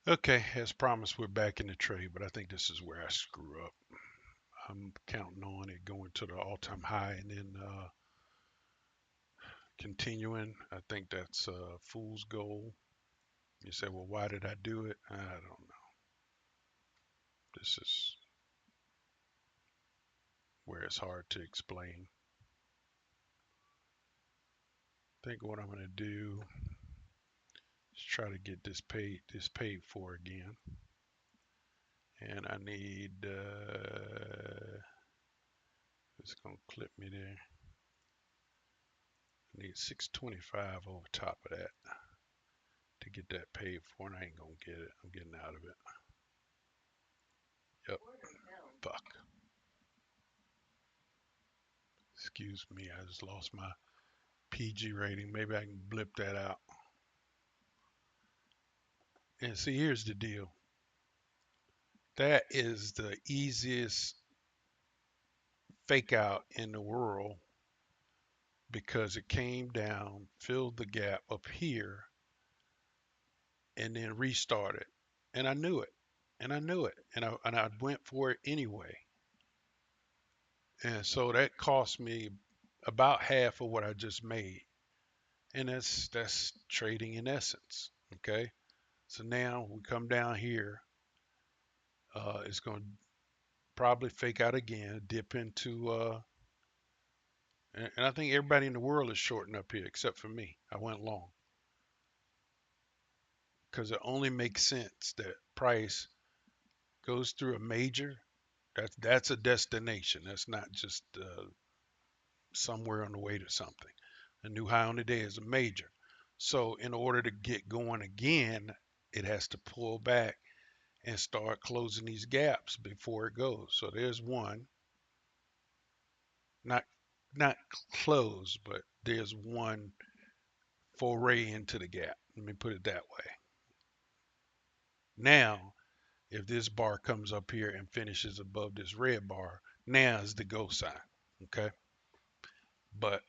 Okay, as promised, we're back in the trade, but I think this is where I screw up. I'm counting on it going to the all-time high and then continuing. I think that's a fool's goal. You say, well, why did I do it? I don't know. This is where it's hard to explain. I think what I'm going to do is try to get this paid for again. And I need, it's going to clip me there. I need 625 over top of that to get that paid for, and I ain't gonna get it. I'm getting out of it. Yep. Fuck. Excuse me. I just lost my PG rating. Maybe I can blip that out. And see, here's the deal. That is the easiest fake out in the world because it came down, filled the gap up here, and then restarted. And I knew it. And I knew it. And I went for it anyway. And so that cost me about half of what I just made. And that's trading in essence. Okay. So now we come down here. It's going to probably fake out again, dip into, and I think everybody in the world is shorting up here except for me. I went long because it only makes sense that price goes through a major. That's a destination. That's not just somewhere on the way to something. A new high on the day is a major. So in order to get going again, it has to pull back and start closing these gaps before it goes. So there's one, not not close, but there's one foray into the gap. Let me put it that way. Now, if this bar comes up here and finishes above this red bar, now is the go sign. Okay, but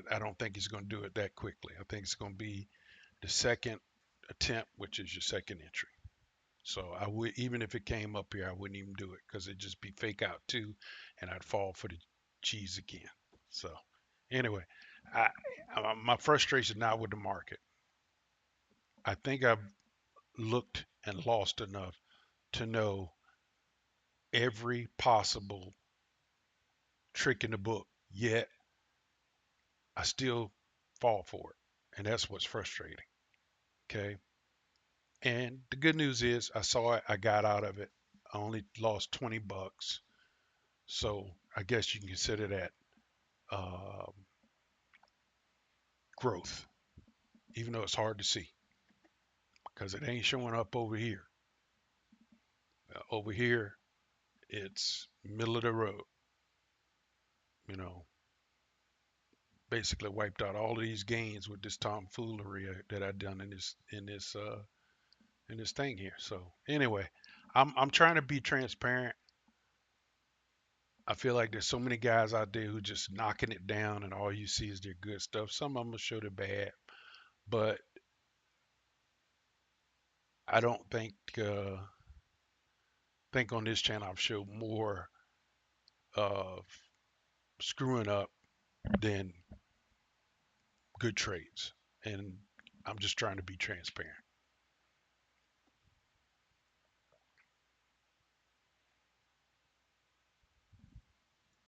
I don't think it's going to do it that quickly. I think it's going to be the second attempt, which is your second entry. So I would, even if it came up here, I wouldn't even do it because it'd just be fake out too, and I'd fall for the cheese again. So anyway, I, my frustration now with the market. I think I've looked and lost enough to know every possible trick in the book. Yet I still fall for it, and that's what's frustrating. Okay, and the good news is I saw it, I got out of it. I only lost $20, so I guess you can consider that um, growth, even though it's hard to see because it ain't showing up over here. Over here, it's middle of the road. You know, basically wiped out all of these gains with this tomfoolery that I done in this thing here. So anyway, I'm trying to be transparent. I feel like there's so many guys out there who just knocking it down, and all you see is their good stuff. Some of them will show their bad, but I don't think on this channel I've showed more of screwing up than good trades, and I'm just trying to be transparent.